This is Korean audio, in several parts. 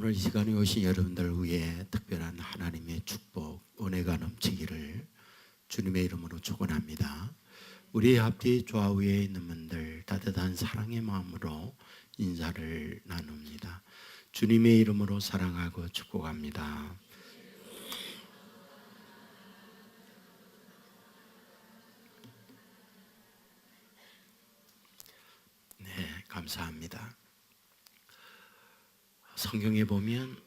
오늘 이 시간에 오신 여러분들 위해 특별한 하나님의 축복, 은혜가 넘치기를 주님의 이름으로 축원합니다. 우리 앞뒤 좌우에 있는 분들 따뜻한 사랑의 마음으로 인사를 나눕니다. 주님의 이름으로 사랑하고 축복합니다. 네, 감사합니다. 성경에 보면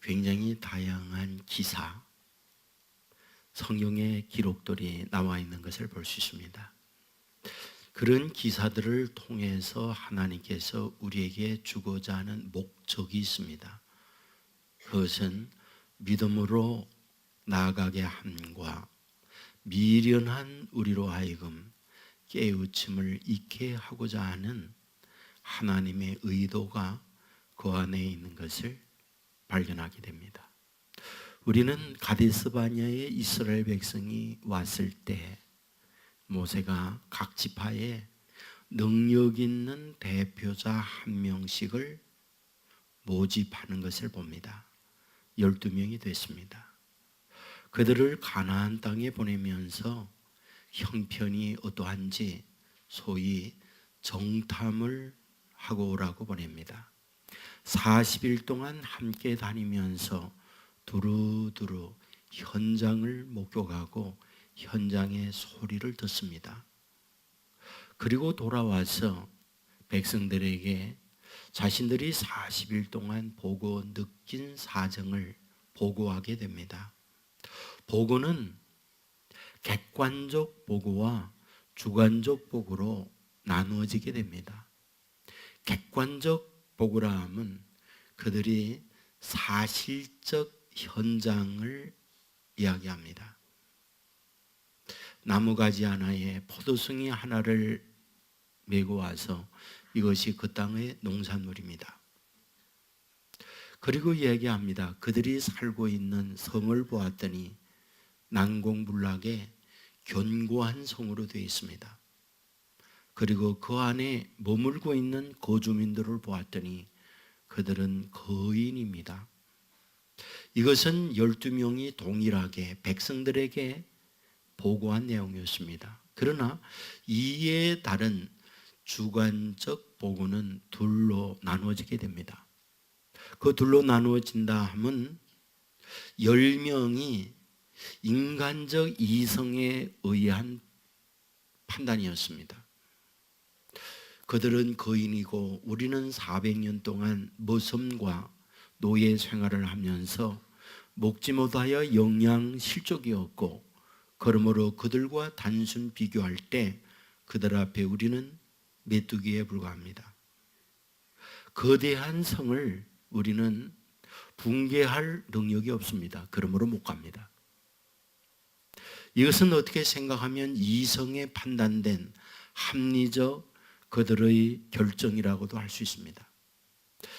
굉장히 다양한 기사, 성경의 기록들이 나와 있는 것을 볼 수 있습니다. 그런 기사들을 통해서 하나님께서 우리에게 주고자 하는 목적이 있습니다. 그것은 믿음으로 나아가게 함과 미련한 우리로 하여금 깨우침을 잊게 하고자 하는 하나님의 의도가 그 안에 있는 것을 발견하게 됩니다. 우리는 가데스 바네아에 이스라엘 백성이 왔을 때 모세가 각 지파에 능력 있는 대표자 한 명씩을 모집하는 것을 봅니다. 12명이 됐습니다. 그들을 가나안 땅에 보내면서 형편이 어떠한지 소위 정탐을 하고 오라고 보냅니다. 40일 동안 함께 다니면서 두루두루 현장을 목격하고 현장의 소리를 듣습니다. 그리고 돌아와서 백성들에게 자신들이 40일 동안 보고 느낀 사정을 보고하게 됩니다. 보고는 객관적 보고와 주관적 보고로 나누어지게 됩니다. 객관적 보고라 함은 그들이 사실적 현장을 이야기합니다. 나무가지 하나에 포도송이 하나를 메고 와서 이것이 그 땅의 농산물입니다. 그리고 이야기합니다. 그들이 살고 있는 성을 보았더니 난공불락의 견고한 성으로 되어 있습니다. 그리고 그 안에 머물고 있는 거주민들을 보았더니 그들은 거인입니다. 이것은 12명이 동일하게 백성들에게 보고한 내용이었습니다. 그러나 이에 다른 주관적 보고는 둘로 나누어지게 됩니다. 그 둘로 나누어진다 함은 10명이 인간적 이성에 의한 판단이었습니다. 그들은 거인이고 우리는 400년 동안 머슴과 노예 생활을 하면서 먹지 못하여 영양실족이었고 그러므로 그들과 단순 비교할 때 그들 앞에 우리는 메뚜기에 불과합니다. 거대한 성을 우리는 붕괴할 능력이 없습니다. 그러므로 못 갑니다. 이것은 어떻게 생각하면 이성에 판단된 합리적 그들의 결정이라고도 할 수 있습니다.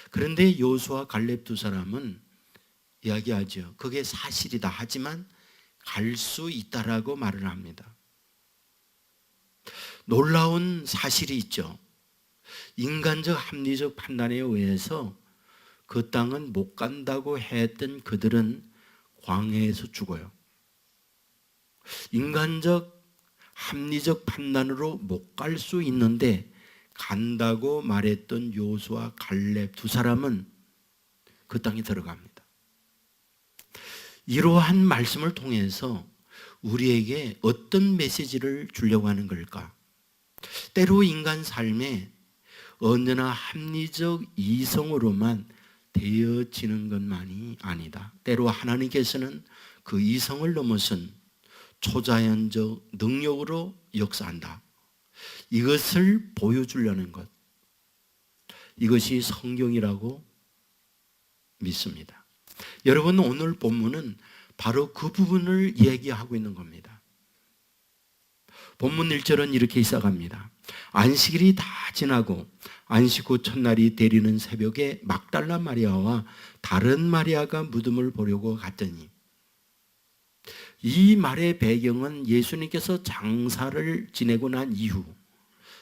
그런데 여호수아 갈렙 두 사람은 이야기하죠. 그게 사실이다 하지만 갈 수 있다라고 말을 합니다. 놀라운 사실이 있죠. 인간적 합리적 판단에 의해서 그 땅은 못 간다고 했던 그들은 광야에서 죽어요. 인간적 합리적 판단으로 못 갈 수 있는데 간다고 말했던 여호수아 갈렙 두 사람은 그 땅에 들어갑니다. 이러한 말씀을 통해서 우리에게 어떤 메시지를 주려고 하는 걸까? 때로 인간 삶에 언제나 합리적 이성으로만 되어지는 것만이 아니다. 때로 하나님께서는 그 이성을 넘어선 초자연적 능력으로 역사한다. 이것을 보여주려는 것, 이것이 성경이라고 믿습니다. 여러분, 오늘 본문은 바로 그 부분을 얘기하고 있는 겁니다. 본문 1절은 이렇게 시작합니다. 안식일이 다 지나고 안식 후 첫날이 되리는 새벽에 막달라 마리아와 다른 마리아가 무덤을 보려고 갔더니, 이 말의 배경은 예수님께서 장사를 지내고 난 이후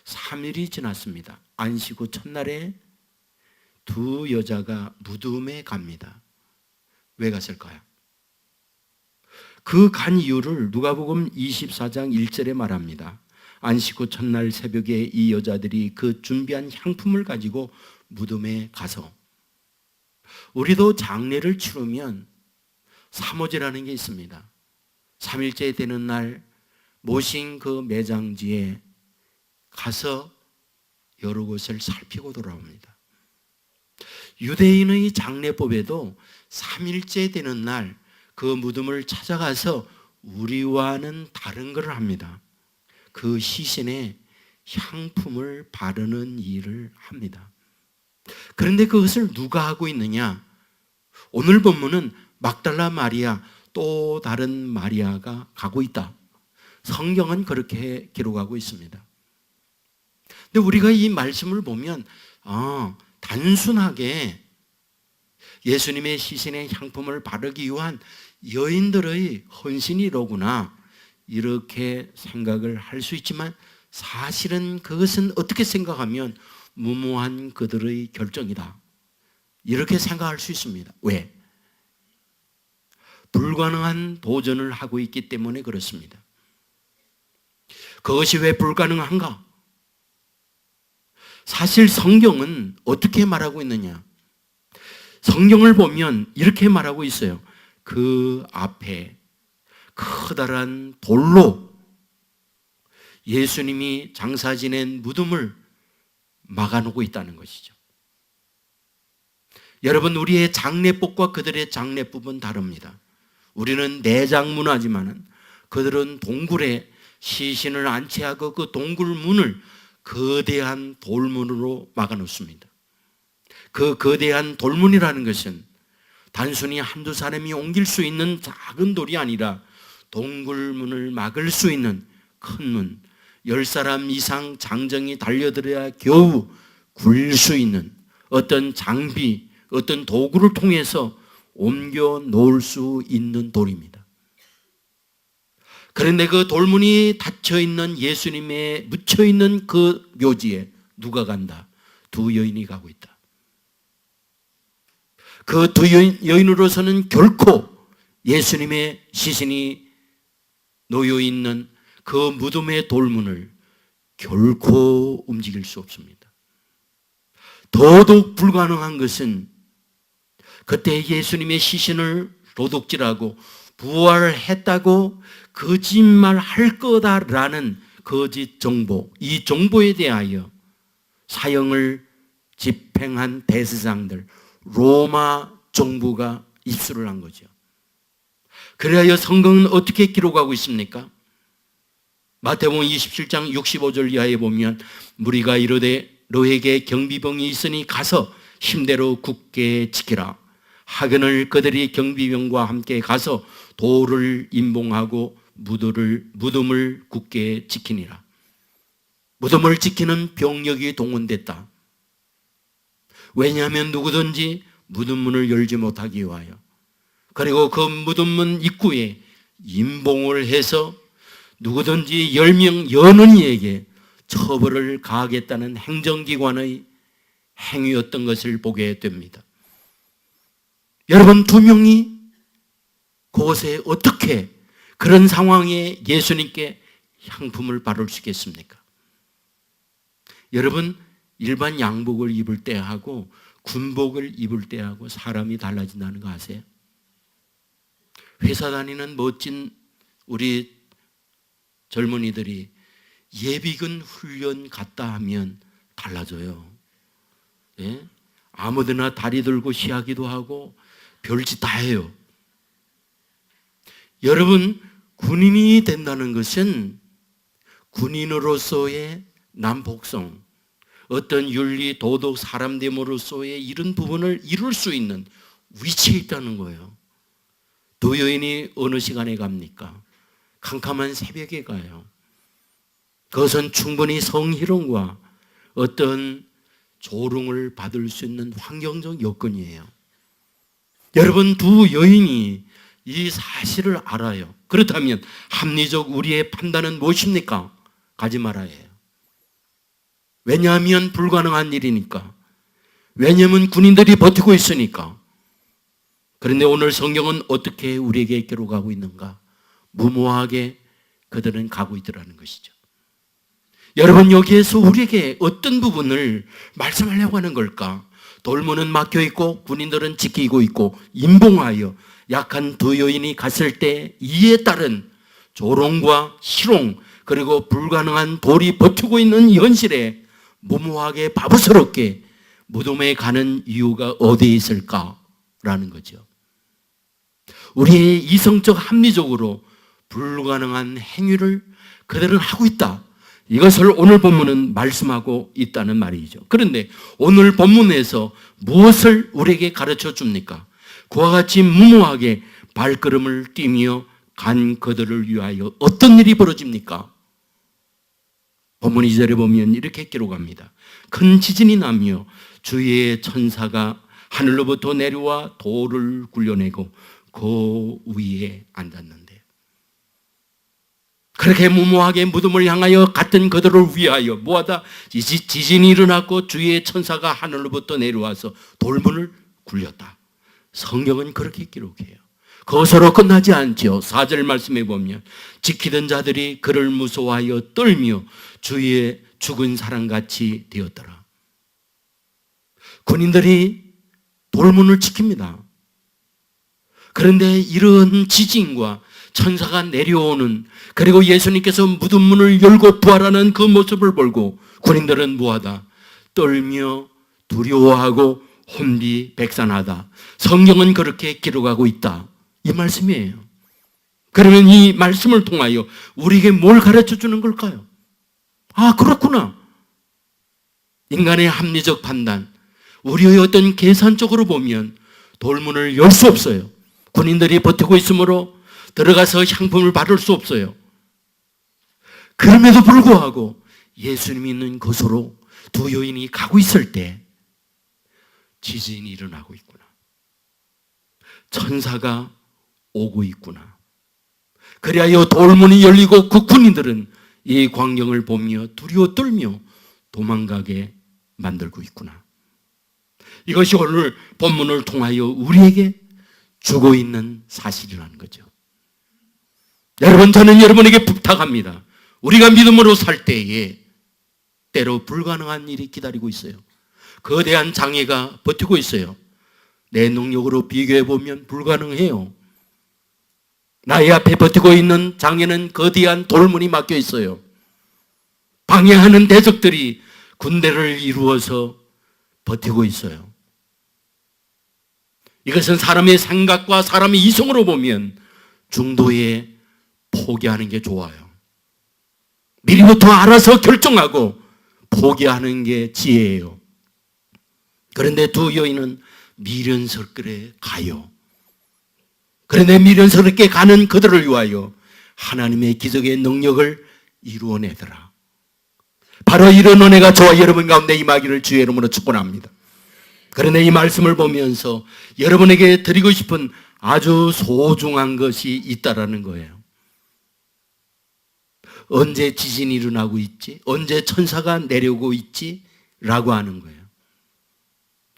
3일이 지났습니다. 안식 후 첫날에 두 여자가 무덤에 갑니다. 왜 갔을까요? 그 간 이유를 누가복음 24장 1절에 말합니다. 안식 후 첫날 새벽에 이 여자들이 그 준비한 향품을 가지고 무덤에 가서, 우리도 장례를 치르면 사모제라는 게 있습니다. 3일째 되는 날 모신 그 매장지에 가서 여러 곳을 살피고 돌아옵니다. 유대인의 장례법에도 3일째 되는 날 그 무덤을 찾아가서 우리와는 다른 것을 합니다. 그 시신에 향품을 바르는 일을 합니다. 그런데 그것을 누가 하고 있느냐? 오늘 본문은 막달라 마리아, 또 다른 마리아가 가고 있다. 성경은 그렇게 기록하고 있습니다. 근데 우리가 이 말씀을 보면 단순하게 예수님의 시신에 향품을 바르기 위한 여인들의 헌신이로구나, 이렇게 생각을 할 수 있지만, 사실은 그것은 어떻게 생각하면 무모한 그들의 결정이다, 이렇게 생각할 수 있습니다. 왜? 불가능한 도전을 하고 있기 때문에 그렇습니다. 그것이 왜 불가능한가? 사실 성경은 어떻게 말하고 있느냐? 성경을 보면 이렇게 말하고 있어요. 그 앞에 커다란 돌로 예수님이 장사 지낸 무덤을 막아놓고 있다는 것이죠. 여러분, 우리의 장례법과 그들의 장례법은 다릅니다. 우리는 내장 문화지만 그들은 동굴에 시신을 안치하고 그 동굴 문을 거대한 돌문으로 막아놓습니다. 그 거대한 돌문이라는 것은 단순히 한두 사람이 옮길 수 있는 작은 돌이 아니라 동굴문을 막을 수 있는 큰 문, 10사람 이상 장정이 달려들어야 겨우 굴 수 있는 어떤 장비, 어떤 도구를 통해서 옮겨 놓을 수 있는 돌입니다. 그런데 그 돌문이 닫혀있는 예수님의 묻혀있는 그 묘지에 누가 간다? 두 여인이 가고 있다. 그 두 여인으로서는 결코 예수님의 시신이 놓여있는 그 무덤의 돌문을 결코 움직일 수 없습니다. 더더욱 불가능한 것은 그때 예수님의 시신을 도둑질하고 부활했다고 거짓말할 거다라는 거짓 정보, 이 정보에 대하여 사형을 집행한 대제사장들, 로마 정부가 입수를 한 거죠. 그래야 성경은 어떻게 기록하고 있습니까? 마태복음 27장 65절 이하에 보면 무리가 이르되 너에게 경비병이 있으니 가서 힘대로 굳게 지키라. 하거늘 그들이 경비병과 함께 가서 돌을 임봉하고 무덤을 굳게 지키니라. 무덤을 지키는 병력이 동원됐다. 왜냐하면 누구든지 무덤문을 열지 못하기 위하여, 그리고 그 무덤문 입구에 임봉을 해서 누구든지 10명 여는 이에게 처벌을 가하겠다는 행정기관의 행위였던 것을 보게 됩니다. 여러분, 두 명이 그곳에 어떻게 그런 상황에 예수님께 향품을 바를 수 있겠습니까? 여러분, 일반 양복을 입을 때하고 군복을 입을 때하고 사람이 달라진다는 거 아세요? 회사 다니는 멋진 우리 젊은이들이 예비군 훈련 갔다 하면 달라져요. 예? 아무데나 다리 들고 시하기도 하고 별짓 다 해요. 여러분, 군인이 된다는 것은 군인으로서의 남복성, 어떤 윤리, 도덕, 사람됨으로서의 이런 부분을 이룰 수 있는 위치에 있다는 거예요. 두 여인이 어느 시간에 갑니까? 캄캄한 새벽에 가요. 그것은 충분히 성희롱과 어떤 조롱을 받을 수 있는 환경적 여건이에요. 여러분, 두 여인이 이 사실을 알아요. 그렇다면 합리적 우리의 판단은 무엇입니까? 가지 말아야 해요. 왜냐하면 불가능한 일이니까. 왜냐하면 군인들이 버티고 있으니까. 그런데 오늘 성경은 어떻게 우리에게 기록하고 있는가? 무모하게 그들은 가고 있더라는 것이죠. 여러분, 여기에서 우리에게 어떤 부분을 말씀하려고 하는 걸까? 돌문은 막혀 있고 군인들은 지키고 있고 임봉하여 약한 두 여인이 갔을 때 이에 따른 조롱과 희롱 그리고 불가능한 돌이 버티고 있는 현실에 무모하게 바보스럽게 무덤에 가는 이유가 어디에 있을까라는 거죠. 우리의 이성적 합리적으로 불가능한 행위를 그들은 하고 있다. 이것을 오늘 본문은 말씀하고 있다는 말이죠. 그런데 오늘 본문에서 무엇을 우리에게 가르쳐 줍니까? 그와 같이 무모하게 발걸음을 뛰며 간 그들을 위하여 어떤 일이 벌어집니까? 본문 2절에 보면 이렇게 기록합니다. 큰 지진이 나며 주의 천사가 하늘로부터 내려와 돌을 굴려내고 그 위에 앉았는데, 그렇게 무모하게 무덤을 향하여 갔던 그들을 위하여 뭐하다? 지진이 일어났고 주의 천사가 하늘로부터 내려와서 돌문을 굴렸다. 성경은 그렇게 기록해요. 거기서로 끝나지 않죠. 4절 말씀에 보면 지키던 자들이 그를 무서워하여 떨며 주의 죽은 사람같이 되었더라. 군인들이 돌문을 지킵니다. 그런데 이런 지진과 천사가 내려오는, 그리고 예수님께서 무덤문을 열고 부활하는 그 모습을 보고 군인들은 뭐하다? 떨며 두려워하고 혼비백산하다. 성경은 그렇게 기록하고 있다. 이 말씀이에요. 그러면 이 말씀을 통하여 우리에게 뭘 가르쳐 주는 걸까요? 아, 그렇구나. 인간의 합리적 판단, 우리의 어떤 계산적으로 보면 돌문을 열 수 없어요. 군인들이 버티고 있으므로 들어가서 향품을 바를 수 없어요. 그럼에도 불구하고 예수님이 있는 곳으로 두 여인이 가고 있을 때 지진이 일어나고 있구나. 천사가 오고 있구나. 그리하여 돌문이 열리고 그 군인들은 이 광경을 보며 두려워 떨며 도망가게 만들고 있구나. 이것이 오늘 본문을 통하여 우리에게 주고 있는 사실이라는 거죠. 여러분, 저는 여러분에게 부탁합니다. 우리가 믿음으로 살 때에 때로 불가능한 일이 기다리고 있어요. 거대한 장애가 버티고 있어요. 내 능력으로 비교해 보면 불가능해요. 나의 앞에 버티고 있는 장애는 거대한 돌문이 막혀 있어요. 방해하는 대적들이 군대를 이루어서 버티고 있어요. 이것은 사람의 생각과 사람의 이성으로 보면 중도에 포기하는 게 좋아요. 미리부터 알아서 결정하고 포기하는 게 지혜예요. 그런데 두 여인은 미련스럽게 가요. 그런데 미련스럽게 가는 그들을 위하여 하나님의 기적의 능력을 이루어내더라. 바로 이런 은혜가 저와 여러분 가운데 임하기를 주의 이름으로 축원합니다. 그런데 이 말씀을 보면서 여러분에게 드리고 싶은 아주 소중한 것이 있다라는 거예요. 언제 지진이 일어나고 있지? 언제 천사가 내려오고 있지? 라고 하는 거예요.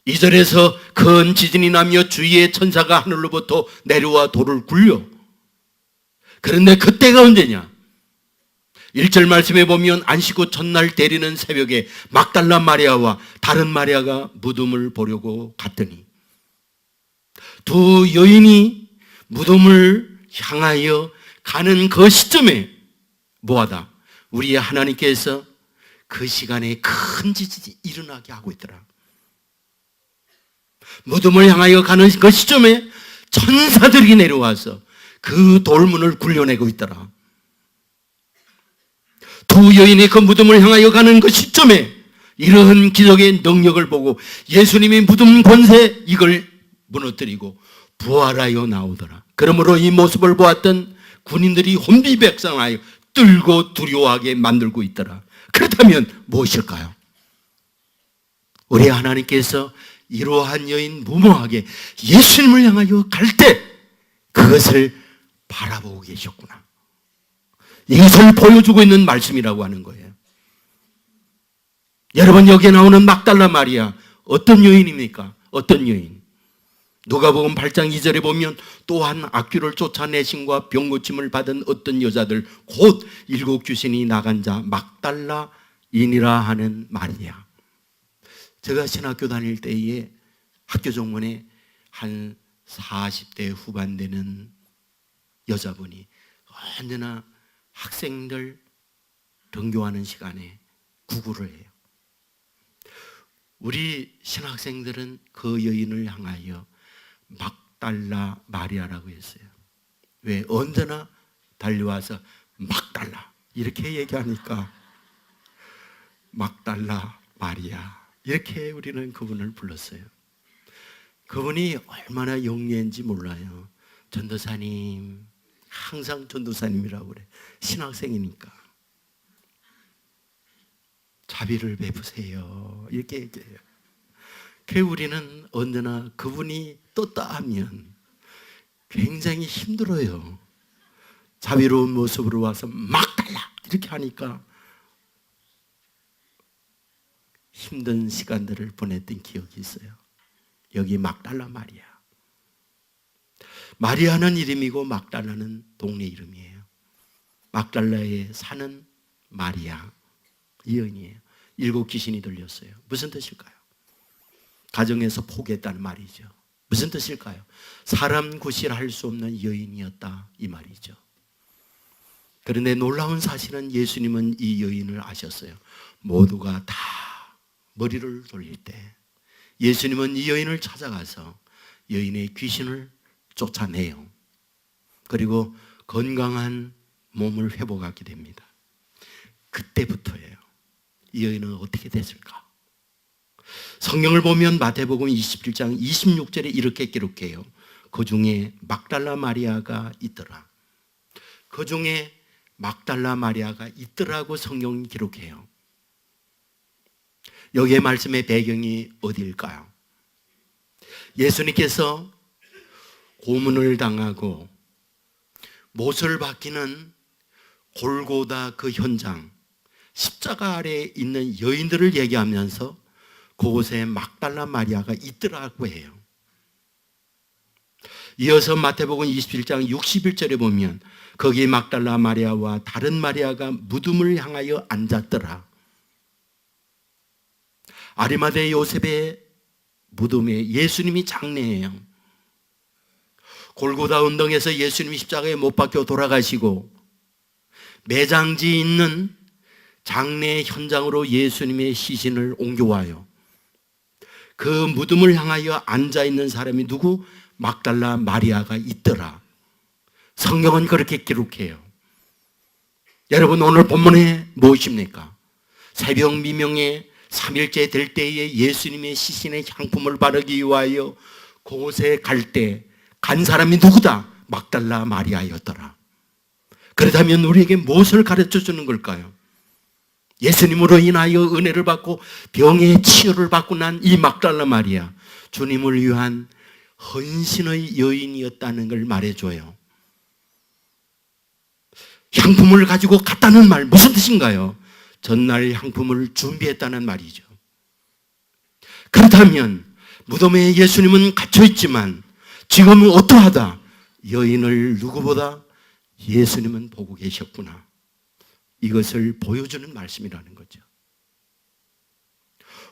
2절에서 큰 지진이 나며 주위의 천사가 하늘로부터 내려와 돌을 굴려. 그런데 그때가 언제냐? 1절 말씀에 보면 안식구 첫날 때리는 새벽에 막달라 마리아와 다른 마리아가 무덤을 보려고 갔더니, 두 여인이 무덤을 향하여 가는 그 시점에 뭐하다? 우리의 하나님께서 그 시간에 큰 지진이 일어나게 하고 있더라. 무덤을 향하여 가는 그 시점에 천사들이 내려와서 그 돌문을 굴려내고 있더라. 두 여인이 그 무덤을 향하여 가는 그 시점에 이러한 기적의 능력을 보고 예수님이 무덤 권세 이걸 무너뜨리고 부활하여 나오더라. 그러므로 이 모습을 보았던 군인들이 혼비백산하여 떨고 두려워하게 만들고 있더라. 그렇다면 무엇일까요? 우리 하나님께서 이러한 여인 무모하게 예수님을 향하여 갈 때 그것을 바라보고 계셨구나. 이것을 보여주고 있는 말씀이라고 하는 거예요. 여러분, 여기에 나오는 막달라 마리아 어떤 여인입니까? 어떤 여인? 누가복음 8장 2절에 보면 또한 악귀를 쫓아내심과 병고침을 받은 어떤 여자들 곧 7 귀신이 나간 자 막달라인이라 하는 마리아. 제가 신학교 다닐 때에 학교 정문에 한 40대 후반 되는 여자분이 언제나 학생들 등교하는 시간에 구구를 해요. 우리 신학생들은 그 여인을 향하여 막달라 마리아라고 했어요. 왜? 언제나 달려와서 막달라 이렇게 얘기하니까 막달라 마리아 이렇게 우리는 그분을 불렀어요. 그분이 얼마나 영리한지 몰라요. 전도사님, 항상 전도사님이라고 그래. 신학생이니까. 자비를 베푸세요. 이렇게 얘기해요. 그래서 우리는 언제나 그분이 떴다 하면 굉장히 힘들어요. 자비로운 모습으로 와서 막 달라! 이렇게 하니까 힘든 시간들을 보냈던 기억이 있어요. 여기 막달라 마리아. 마리아는 이름이고 막달라는 동네 이름이에요. 막달라에 사는 마리아. 이 여인이에요. 7 귀신이 들렸어요. 무슨 뜻일까요? 가정에서 포기했다는 말이죠. 무슨 뜻일까요? 사람 구실할 수 없는 여인이었다 이 말이죠. 그런데 놀라운 사실은 예수님은 이 여인을 아셨어요. 모두가 다 머리를 돌릴 때 예수님은 이 여인을 찾아가서 여인의 귀신을 쫓아내요. 그리고 건강한 몸을 회복하게 됩니다. 그때부터예요. 이 여인은 어떻게 됐을까? 성경을 보면 마태복음 27장 26절에 이렇게 기록해요. 그 중에 막달라 마리아가 있더라. 그 중에 막달라 마리아가 있더라고 성경이 기록해요. 여기에 말씀의 배경이 어디일까요? 예수님께서 고문을 당하고 못을 박히는 골고다 그 현장, 십자가 아래에 있는 여인들을 얘기하면서 그곳에 막달라 마리아가 있더라고 해요. 이어서 마태복음 27장 61절에 보면 거기 막달라 마리아와 다른 마리아가 무덤을 향하여 앉았더라. 아리마대 요셉의 무덤에 예수님이 장례예요. 골고다 언덕에서 예수님이 십자가에 못 박혀 돌아가시고 매장지에 있는 장례 현장으로 예수님의 시신을 옮겨와요. 그 무덤을 향하여 앉아있는 사람이 누구? 막달라 마리아가 있더라. 성경은 그렇게 기록해요. 여러분 오늘 본문에 무엇입니까? 새벽 미명에 3일째 될 때에 예수님의 시신에 향품을 바르기 위하여 그곳에 갈 때 간 사람이 누구다? 막달라 마리아였더라. 그렇다면 우리에게 무엇을 가르쳐 주는 걸까요? 예수님으로 인하여 은혜를 받고 병의 치유를 받고 난 이 막달라 마리아, 주님을 위한 헌신의 여인이었다는 걸 말해줘요. 향품을 가지고 갔다는 말 무슨 뜻인가요? 전날 향품을 준비했다는 말이죠. 그렇다면 무덤에 예수님은 갇혀있지만 지금은 어떠하다? 여인을 누구보다 예수님은 보고 계셨구나. 이것을 보여주는 말씀이라는 거죠.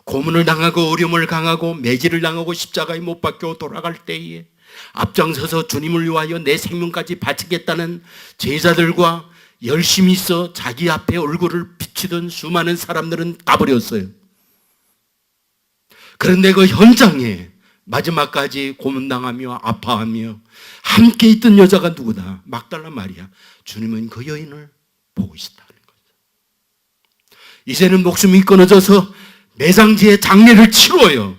고문을 당하고 어려움을 당하고 매질을 당하고 십자가에 못 박혀 돌아갈 때에 앞장서서 주님을 위하여 내 생명까지 바치겠다는 제자들과 열심히 있어 자기 앞에 얼굴을 비치던 수많은 사람들은 가버렸어요. 그런데 그 현장에 마지막까지 고문당하며 아파하며 함께 있던 여자가 누구다? 막달라 마리아. 주님은 그 여인을 보고 있었다는 거죠. 이제는 목숨이 끊어져서 매장지에 장례를 치러요.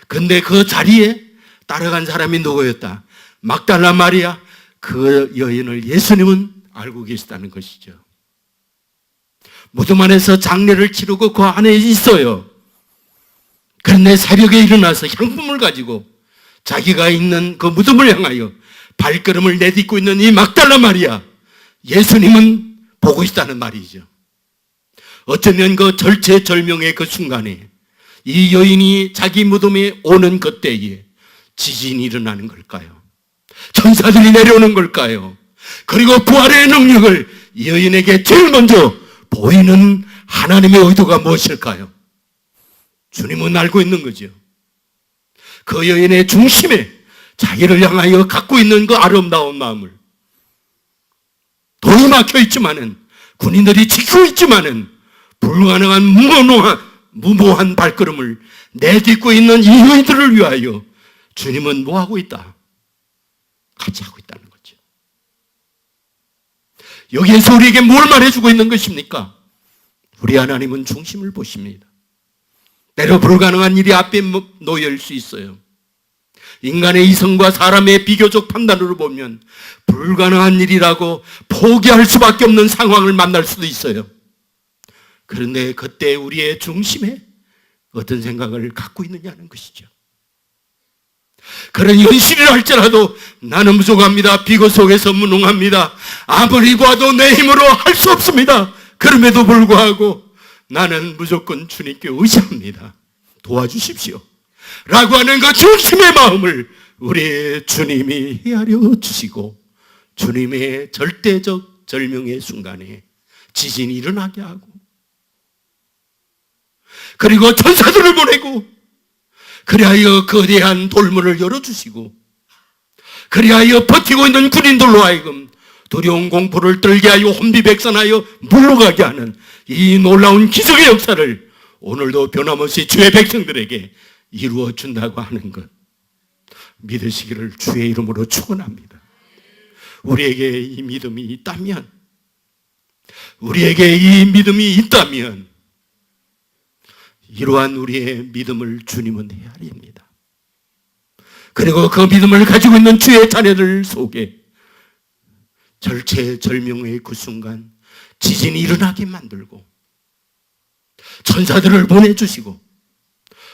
그런데 그 자리에 따라간 사람이 누구였다? 막달라 마리아. 그 여인을 예수님은 알고 계시다는 것이죠. 무덤 안에서 장례를 치르고 그 안에 있어요. 그런데 새벽에 일어나서 향품을 가지고 자기가 있는 그 무덤을 향하여 발걸음을 내딛고 있는 이 막달라 마리아, 예수님은 보고 있다는 말이죠. 어쩌면 그 절체절명의 그 순간에 이 여인이 자기 무덤에 오는 그때에 지진이 일어나는 걸까요? 천사들이 내려오는 걸까요? 그리고 부활의 능력을 이 여인에게 제일 먼저 보이는 하나님의 의도가 무엇일까요? 주님은 알고 있는 거죠. 그 여인의 중심에 자기를 향하여 갖고 있는 그 아름다운 마음을, 돈이 막혀 있지만은, 군인들이 지키고 있지만은 불가능한 무모한 발걸음을 내딛고 있는 이 여인들을 위하여 주님은 뭐 하고 있다? 같이 하고 있다는 거죠. 여기에서 우리에게 뭘 말해주고 있는 것입니까? 우리 하나님은 중심을 보십니다. 때로 불가능한 일이 앞에 놓여 수 있어요. 인간의 이성과 사람의 비교적 판단으로 보면 불가능한 일이라고 포기할 수밖에 없는 상황을 만날 수도 있어요. 그런데 그때 우리의 중심에 어떤 생각을 갖고 있느냐는 것이죠. 그런 현실이라 할지라도 나는 부족합니다. 비교 속에서 무능합니다. 아무리 봐도 내 힘으로 할 수 없습니다. 그럼에도 불구하고 나는 무조건 주님께 의지합니다. 도와주십시오. 라고 하는 그 중심의 마음을 우리 주님이 헤아려 주시고 주님의 절대적 절명의 순간에 지진이 일어나게 하고 그리고 천사들을 보내고 그리하여 거대한 돌문을 열어주시고 그리하여 버티고 있는 군인들로 하여금 두려운 공포를 떨게 하여 혼비백산하여 물러가게 하는 이 놀라운 기적의 역사를 오늘도 변함없이 주의 백성들에게 이루어 준다고 하는 것 믿으시기를 주의 이름으로 축원합니다. 우리에게 이 믿음이 있다면, 우리에게 이 믿음이 있다면 이러한 우리의 믿음을 주님은 헤아립니다. 그리고 그 믿음을 가지고 있는 주의 자녀들 속에 절체절명의 그 순간 지진이 일어나게 만들고 천사들을 보내주시고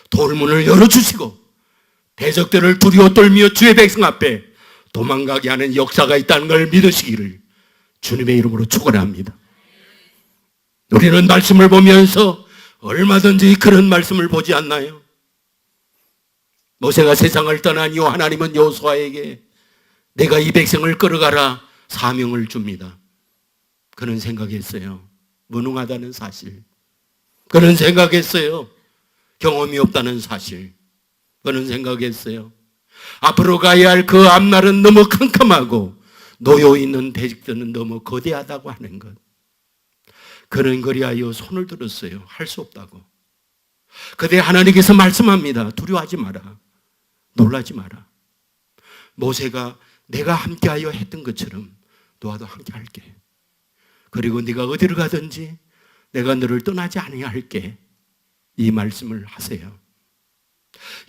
돌문을 열어주시고 대적들을 두려워 떨며 주의 백성 앞에 도망가게 하는 역사가 있다는 걸 믿으시기를 주님의 이름으로 축원합니다. 우리는 말씀을 보면서 얼마든지 그런 말씀을 보지 않나요? 모세가 세상을 떠난 이후 하나님은 여호수아에게 내가 이 백성을 끌어가라 사명을 줍니다. 그는 생각했어요. 무능하다는 사실. 그는 생각했어요. 경험이 없다는 사실. 그는 생각했어요. 앞으로 가야 할 그 앞날은 너무 캄캄하고 놓여 있는 대적들은 너무 거대하다고 하는 것. 그는 그리하여 손을 들었어요. 할 수 없다고. 그때 하나님께서 말씀합니다. 두려워하지 마라. 놀라지 마라. 모세가 내가 함께하여 했던 것처럼 너와도 함께할게. 그리고 네가 어디를 가든지 내가 너를 떠나지 아니할게. 이 말씀을 하세요.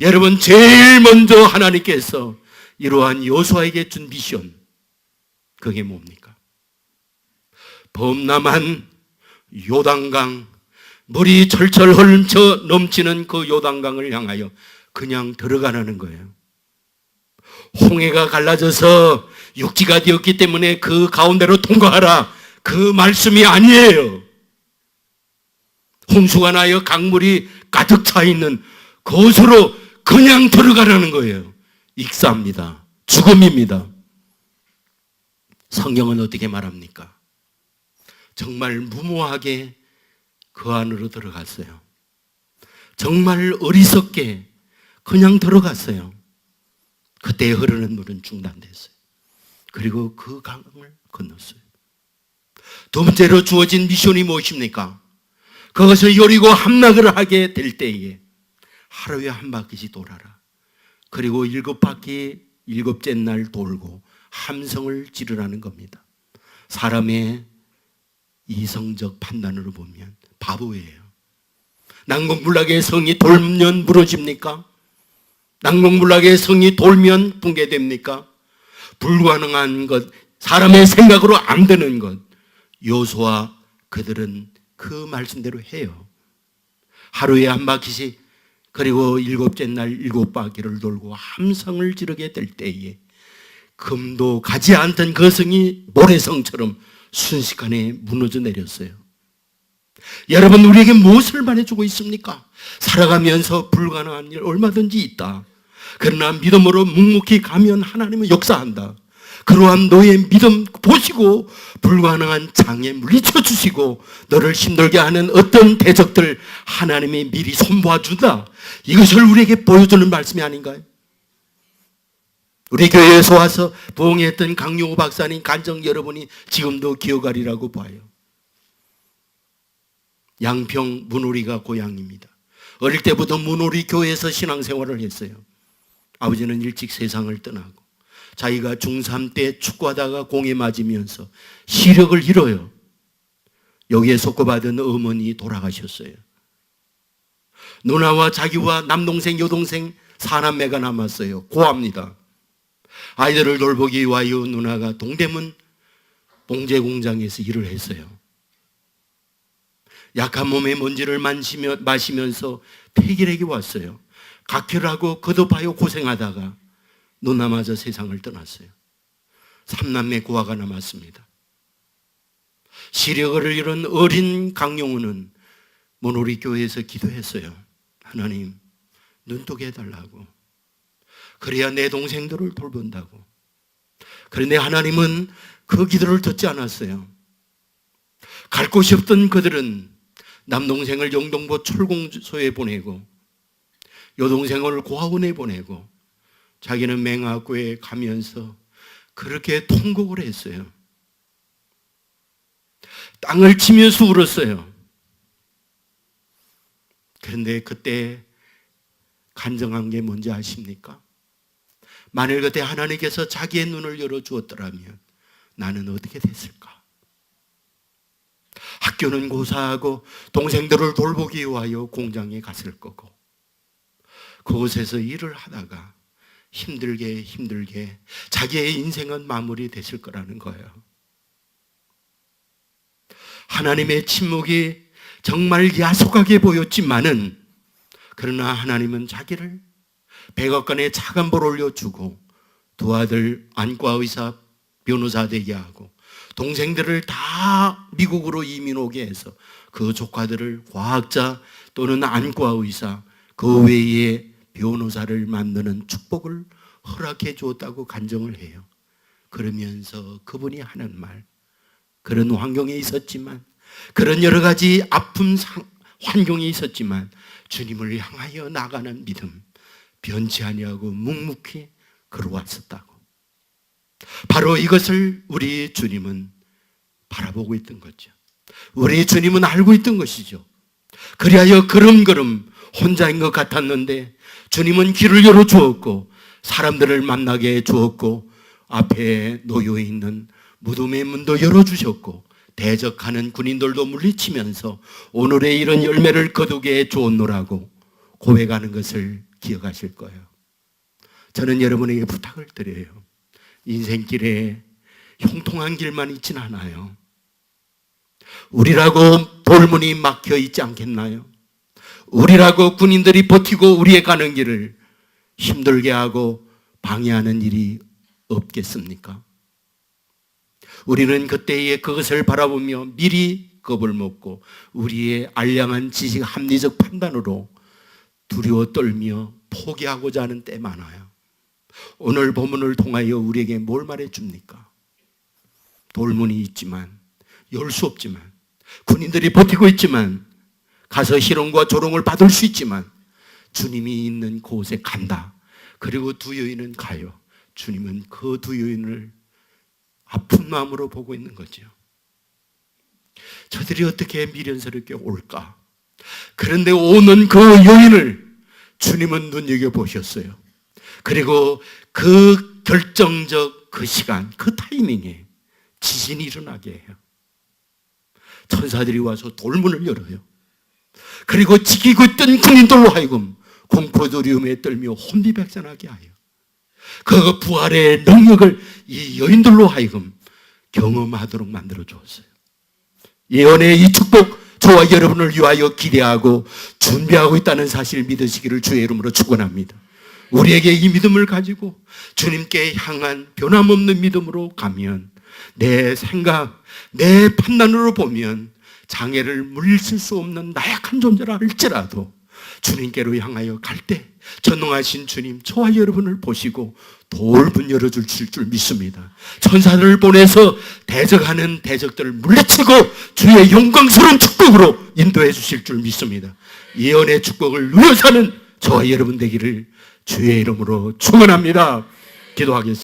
여러분, 제일 먼저 하나님께서 이러한 여호수아에게 준 미션, 그게 뭡니까? 범람한 요단강, 물이 철철 흘러 넘치는 그 요단강을 향하여 그냥 들어가라는 거예요. 홍해가 갈라져서 육지가 되었기 때문에 그 가운데로 통과하라, 그 말씀이 아니에요. 홍수가 나여 강물이 가득 차 있는 그곳으로 그냥 들어가라는 거예요. 익사입니다. 죽음입니다. 성경은 어떻게 말합니까? 정말 무모하게 그 안으로 들어갔어요. 정말 어리석게 그냥 들어갔어요. 그때 흐르는 물은 중단됐어요. 그리고 그 강을 건넜어요. 두 번째로 주어진 미션이 무엇입니까? 그것을 요리고 함락을 하게 될 때에 하루에 한 바퀴씩 돌아라. 그리고 7바퀴 7째 날 돌고 함성을 지르라는 겁니다. 사람의 이성적 판단으로 보면 바보예요. 난공불락의 성이 돌면 무너집니까? 난공불락의 성이 돌면 붕괴됩니까? 불가능한 것, 사람의 생각으로 안 되는 것, 여호수아 그들은 그 말씀대로 해요. 하루에 한 바퀴씩, 그리고 7째 날 7바퀴를 돌고 함성을 지르게 될 때에 금도 가지 않던 그 성이 모래성처럼 순식간에 무너져 내렸어요. 여러분, 우리에게 무엇을 말해주고 있습니까? 살아가면서 불가능한 일 얼마든지 있다. 그러나 믿음으로 묵묵히 가면 하나님은 역사한다. 그러한 너의 믿음 보시고 불가능한 장애 물리쳐 주시고 너를 힘들게 하는 어떤 대적들 하나님이 미리 손보아 준다. 이것을 우리에게 보여주는 말씀이 아닌가요? 우리 교회에서 와서 부흥했던 강용호 박사님 간증 여러분이 지금도 기억하리라고 봐요. 양평 문오리가 고향입니다. 어릴 때부터 문오리 교회에서 신앙생활을 했어요. 아버지는 일찍 세상을 떠나고 자기가 중3 때 축구하다가 공에 맞으면서 시력을 잃어요. 여기에 속고받은 어머니 돌아가셨어요. 누나와 자기와 남동생 여동생 4남매가 남았어요. 고아입니다. 아이들을 돌보기 위하여 누나가 동대문 봉제 공장에서 일을 했어요. 약한 몸에 먼지를 마시면서 폐기력이 왔어요. 각혈을 하고 거듭하여 고생하다가 누나마저 세상을 떠났어요. 3남매 고아가 남았습니다. 시력을 잃은 어린 강용우는 문오리 교회에서 기도했어요. 하나님, 눈뜨게 해달라고. 그래야 내 동생들을 돌본다고. 그런데 하나님은 그 기도를 듣지 않았어요. 갈 곳이 없던 그들은 남동생을 영동보 철공소에 보내고 여동생을 고아원에 보내고 자기는 맹학교에 가면서 그렇게 통곡을 했어요. 땅을 치면서 울었어요. 그런데 그때 간증한 게 뭔지 아십니까? 만일 그때 하나님께서 자기의 눈을 열어주었더라면 나는 어떻게 됐을까? 학교는 고사하고 동생들을 돌보기 위하여 공장에 갔을 거고 그곳에서 일을 하다가 힘들게 자기의 인생은 마무리됐을 거라는 거예요. 하나님의 침묵이 정말 야속하게 보였지만은 그러나 하나님은 자기를 백악관에 차관보를 올려주고 두 아들 안과의사 변호사 되게 하고 동생들을 다 미국으로 이민 오게 해서 그 조카들을 과학자 또는 안과의사 그 외에 변호사를 만드는 축복을 허락해 주었다고 간증을 해요. 그러면서 그분이 하는 말, 그런 환경에 있었지만 그런 여러 가지 아픔 환경에 있었지만 주님을 향하여 나가는 믿음 변치 아니하고 묵묵히 걸어왔었다고. 바로 이것을 우리 주님은 바라보고 있던 거죠. 우리 주님은 알고 있던 것이죠. 그리하여 걸음걸음 혼자인 것 같았는데 주님은 길을 열어주었고 사람들을 만나게 해주었고 앞에 놓여 있는 무덤의 문도 열어주셨고 대적하는 군인들도 물리치면서 오늘의 이런 열매를 거두게 해주었노라고 고백하는 것을 기억하실 거예요. 저는 여러분에게 부탁을 드려요. 인생길에 형통한 길만 있진 않아요. 우리라고 돌문이 막혀 있지 않겠나요? 우리라고 군인들이 버티고 우리의 가는 길을 힘들게 하고 방해하는 일이 없겠습니까? 우리는 그때에 그것을 바라보며 미리 겁을 먹고 우리의 알량한 지식 합리적 판단으로 두려워 떨며 포기하고자 하는 때 많아요. 오늘 본문을 통하여 우리에게 뭘 말해줍니까? 돌문이 있지만 열 수 없지만 군인들이 버티고 있지만 가서 희롱과 조롱을 받을 수 있지만 주님이 있는 곳에 간다. 그리고 두 여인은 가요. 주님은 그 두 여인을 아픈 마음으로 보고 있는 거죠. 저들이 어떻게 미련스럽게 올까? 그런데 오는 그 여인을 주님은 눈여겨보셨어요. 그리고 그 결정적 그 시간, 그 타이밍에 지진이 일어나게 해요. 천사들이 와서 돌문을 열어요. 그리고 지키고 있던 군인들로 하여금 공포두려움에 떨며 혼비백산하게 하여 그 부활의 능력을 이 여인들로 하여금 경험하도록 만들어 주었어요. 예언의 이 축복 저와 여러분을 위하여 기대하고 준비하고 있다는 사실을 믿으시기를 주의 이름으로 축원합니다. 우리에게 이 믿음을 가지고 주님께 향한 변함없는 믿음으로 가면 내 생각, 내 판단으로 보면 장애를 물리칠 수 없는 나약한 존재라 할지라도 주님께로 향하여 갈 때 전능하신 주님 저와 여러분을 보시고 돌문 열어줄 줄 믿습니다. 천사들을 보내서 대적하는 대적들을 물리치고 주의 영광스러운 축복으로 인도해 주실 줄 믿습니다. 예언의 축복을 누려 사는 저와 여러분 되기를 주의 이름으로 축원합니다. 기도하겠습니다.